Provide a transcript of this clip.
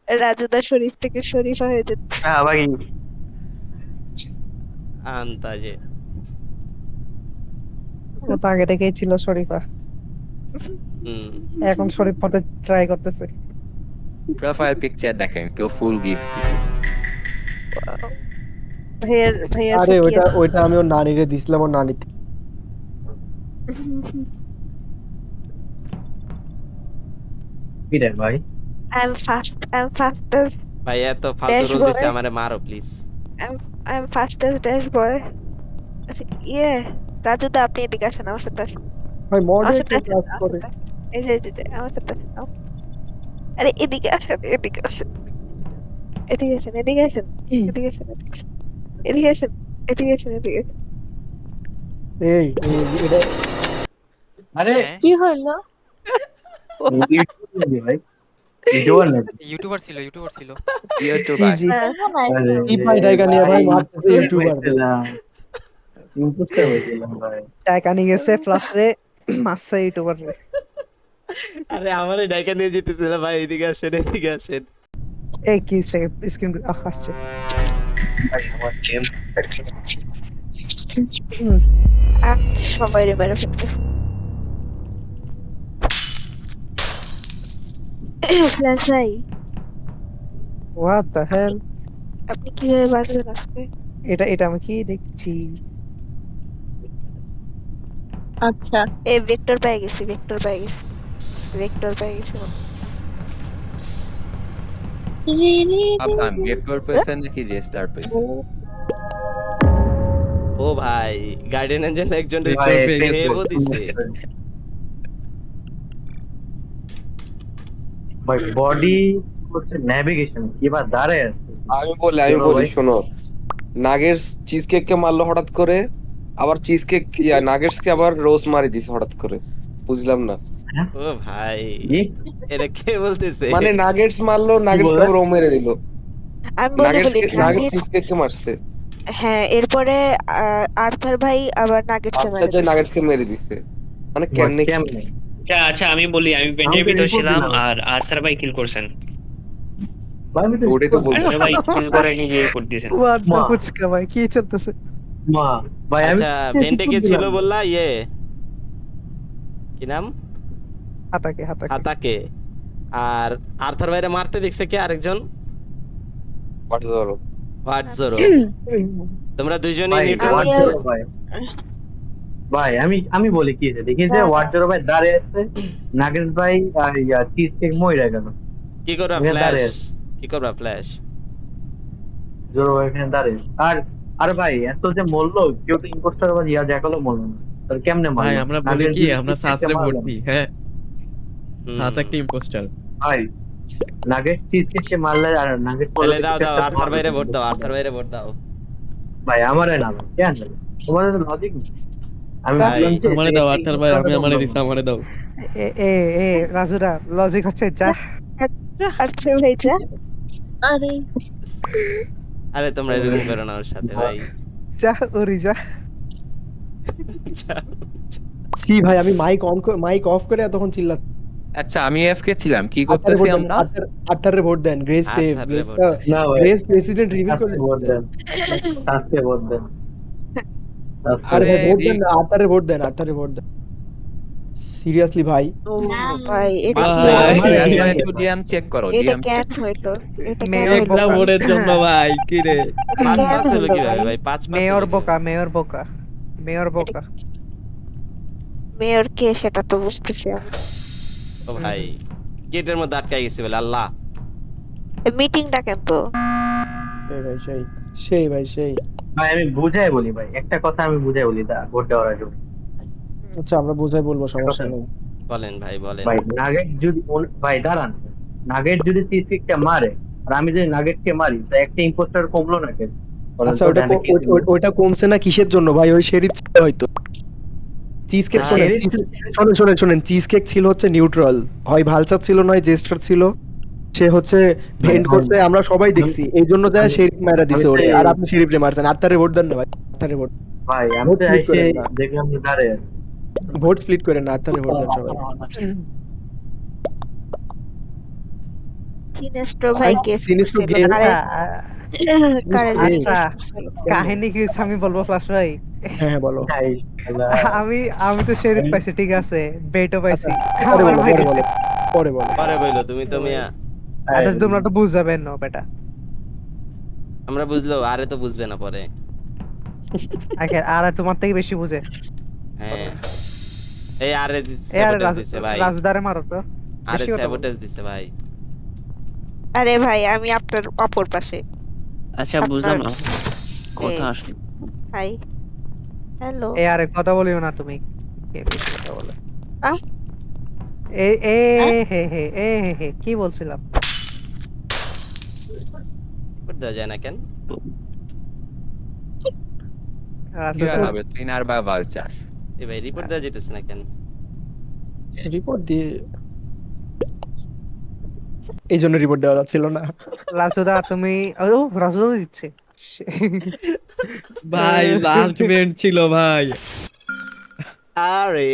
রাজুদা শরীফ থেকে শরীফা হয়ে যেত। হ্যাঁ ভাই আন্তাজে। ও তো আগে থেকেই ছিল শরীফা, হুম। এখন শরীফ হতে ট্রাই করতেছে। প্রোফাইল পিকচার দেখেন কেউ ফুল গিফট দিছে। ভাইয়ার ভাইয়ার আরে ফুকিয়ে ওইটা আমি ওর নানিরে দিছিলাম, ওর নানি কি রে ভাই I'm fastest ভাই এত ফালতু dash রোল দিছে boy. আমারে মারো please. I'm fastest dash boy. আচ্ছা, রাজুদা আপনি এদিকে আসেন আমার সাথে আসেন। ভাই আমার সাথে মডারেটর আসেন, কাজ আমার করে। সাথে। এই যে, আমার সাথে আসেন। আরে এদিকে আসেন, এদিকে আসেন, এদিকে আসেন, এদিকে আসেন, এদিকে আসেন, এদিকে আসেন, এদিকে আসেন, এদিকে আসেন। এই এটা আরে হ্যাঁ কি হইলো? ইউটিউব ভাই ইউটিউবার নাকি ইউটিউবার ছিল জি ইউটিউবার। জি বলবো না আরে একটু। কি পাই টাকা নিয়ে ভাই মারতেছে ইউটিউবার। ইম্পোস্টার হয়েছিলাম ভাই টাকা নিয়ে গেছে ফ্লাশে মারছে ইউটিউবার রে। আরে আমারে ডাইকা নিয়ে যেতেছিল ভাই, এদিকে আসেন, এদিকে আসেন। এই কি স্ক্রিন আসছে। সবাই রে মেরে ফেলবে। ফ্ল্যাশ ভাই, হোয়াট দ্য হেল, আপনি কিভাবে বাঁচবেন আজকে? এটা আমি কি দেখছি? আচ্ছা এই ভেক্টর পেয়ে গেছি, ভেক্টর পেয়ে গেছি, ভেক্টর পেয়ে গেছি। ভাবলাম ভেক্টর পেয়েছেন নাকি জেস্টার পেয়েছেন। ও ভাই গার্ডিয়ানের জন্য একজন ভাই, সেভও দিছে। ভাই বডি করছে নেভিগেশন কি বা দাঁড়ায় আছে আমি বলি চলো ভাই। শোনো, নাগেটস চিজ কেক কে মারলো হঠাৎ করে, আবার চিজ কেক নাগেটস কে আবার রোজ মারি দিছে হঠাৎ করে, বুঝলাম না। ও ভাই কি? এটা কে বলতেছে? মানে নাগেটস মারলো, নাগেটস কে বলে? আবার ও মেরে দিল। আমি বলি নাগেটস বলি কে নাগেটস নাগেট, চিজ কেক কে মারছে, হ্যাঁ এরপরে আর্থার ভাই আবার নাগেটস আচ্ছা যে নাগেটস কে মেরে দিছে, মানে কেমনে কি? কেমনে আচ্ছা আচ্ছা আমি বলি, আমি আমি বেঞ্চের তো ভিতর report ছিলাম দিলাম। আর আর্থার ভাই কিল করছেন। ভাই আমি তো ওটাই তো report বলছি। আর্থার ভাই খুন করে নিজে রিপোর্ট দিয়েছেন। হোয়াট দ্য মা। ফুচকা ভাই, কি চলতেছে? মা ভাই আমি আচ্ছা তো ভেন্টে কে report ছিল দিলাম। বললা? কি নাম? হাতাকে হাতাকে। আর আর্থার ভাইরে মারতে দেখছে কে আরেকজন? হোয়াটস ধরো হোয়াট জোরো। তোমরা দুইজনই ভাই নিউট্রাল। আমি ওয়ার্ডরো ভাই ভাই আমি বলি কি হয়েছে দেখি যে ওয়ার্ডরো ভাই দাঁড়িয়ে আছে, নাগেশ ভাই আর চিজ কেক মইরা গেল, কি করবা এখানে ফ্ল্যাশ? দাঁড়িয়ে কি করবা ফ্ল্যাশ? জোরো ভাই এখানে দাঁড়িয়ে আর আর ভাই এত যে মরলো, কেউ তো ইম্পোস্টার বা দেখালো মরলো না, তার কেমনে ভাই মারলো? আমরা বলি নাগেশ কি, যদি আমরা cheese cake কে সাসরে ভোট মারলো না। দিই। হ্যাঁ হুম। সাস একটা ইম্পোস্টার। ভাই নাগেশ চিজ কেক মারলে আর নাগেশ তাহলে দাও দাও আর্থার ভাইরে ভোট দাও, আর্থার ভাইরে ভোট দাও। ভাই আমারে না ভাই কেন তোমাদের তো লজিক আমি ভাই, বললাম যে আমারে দাও আর্থার ভাই, আমি আমারে দিছি, আমারে দাও। এ এ এ রাজুরা লজিক হচ্ছে যা আর্থার ভাই যা। আরে আরে তোমরা এরকম করো না ওর সাথে ভাই। যা ওরি যা। ছি ভাই, আমি মাইক অফ করে এতক্ষণ চিল্লাচ্ছি। আচ্ছা আমি এফকে ছিলাম, কি আর্থারে করতেছি ভোট দেন, আমরা? আর্থারে ভোট দেন। গ্রেস সেভ, আর্থারে গ্রেস ভোট দেন। না ভাই গ্রেস প্রেসিডেন্ট রিভিল করে ভোট দিচ্ছে। দেন আজকে ভোট দেন আরে ভাই ভোট দেন রি- না, আর্থারে ভোট দেন। সিরিয়াসলি ভাই, ও ভাই এটা ভাই, কি আচ্ছা, আমার ফ্ল্যাশ এই- ভাই একটু ডিএম চেক করো, এটা ডিএম কেন চেক। হইলো? এটা কেন মেয়র হইলো? একটা ভোটের জন্য ভাই কি রে। পাঁচ কেন পাঁচ হলো হলো কিভাবে ভাই? ভাই? পাঁচ পাঁচ মেয়র হলো বোকা, কিভাবে? মেয়র বোকা। মেয়র কে সেটা তো বুঝতেছি আমি। ও ভাই গেটের মধ্যে আটকাই গেছি বলে আল্লাহ। মিটিং ডাকেন তো। সেই ভাই সেই ভাই সেই। ভাই আমি বুঝাই বলি ভাই, একটা কথা আমি বুঝাই বলি দা ভোট দেওয়ার আগে। আচ্ছা আমরা বোঝাই বলবো, সমস্যা নেই। বলেন ভাই বলেন। ভাই নাগেট যদি ভাই দাঁড়ান, নাগেট যদি চিজকেকটা মারে আর আমি যদি নাগেটকে মারি তা একটা ইম্পোস্টার কমলো না কেন? বলেন আচ্ছা তো, ওটা ডানে কে ছিল? ওটা কমছে না কিসের জন্য ভাই? ওই শেরিফ ছিল হয়তো। চিজ কেক না, শোনেন চিজ কেক ছিল হচ্ছে নিউট্রাল, হয় ভালচার ছিল নয় জেস্টার ছিল। সে হচ্ছে ভেন্ট করছে, আমরা সবাই দেখছি, এই জন্য যায় শেরিফ মারা দিছে ওরে। আর আপনি শেরিফ রে মারছেন। আত্মারে ভোট দেন না ভাই, আত্মারে ভোট। ভাই আমি ভোট তো split এসে করেন না। দেখলাম যে দাঁড়িয়ে ভোট স্প্লিট করেন না, আত্মারে ভোট দেন সবাই। সিনেস্ট্রো ভাই গেস সিনেস্ট্রো করছিল guess? কারে কারে জানি আচ্ছা guess করছিল। কাহিনী কি হয়েছে আমি বলবো ফ্লাশ ভাই। হ্যাঁ বলো। হাই শালা। আমি তো শেরিফ পাইছি ঠিক আছে, বেটও পাইছি, পরে আমার বলো, ভাই পরে দিছে। বলো, পরে বলো। পরে বইলো তুমি তো মিয়া। আরে তোমরা তো বুঝাবেন না বেটা। আমরা বুঝলো, আরে তো বুঝবে না পরে। আগে আর তোমার থেকে বেশি বুঝে। হ্যাঁ এই আরে এ আরে sabotage দিছে ভাই, রাজদারে মারো তো। আরে বেশি কথা বলো। sabotage দিছে ভাই। আরে ভাই আমি আপনার অপর পাশে। আচ্ছা বুঝলাম না কথা আসলে। হাই হ্যালো এ আরে কথা বলিও না তুমি, কে বেশি কথা বলে। আহ? এ এ হে হে এ হে হে কি বলছিলাম? রিপোর্ট দেওয়া যায় না কেন? আচ্ছা, কি হবে ট্রেনার বা ভালচার? এই ভাই রিপোর্ট দেওয়া যেতেছে না কেন? রিপোর্ট দিয়ে এই জন্য রিপোর্ট দেওয়া যাচ্ছিল না। রাসুদা তুমি ও রাসুদা দিচ্ছে। ভাই লাস্ট বেঞ্চ ছিল ভাই। আরে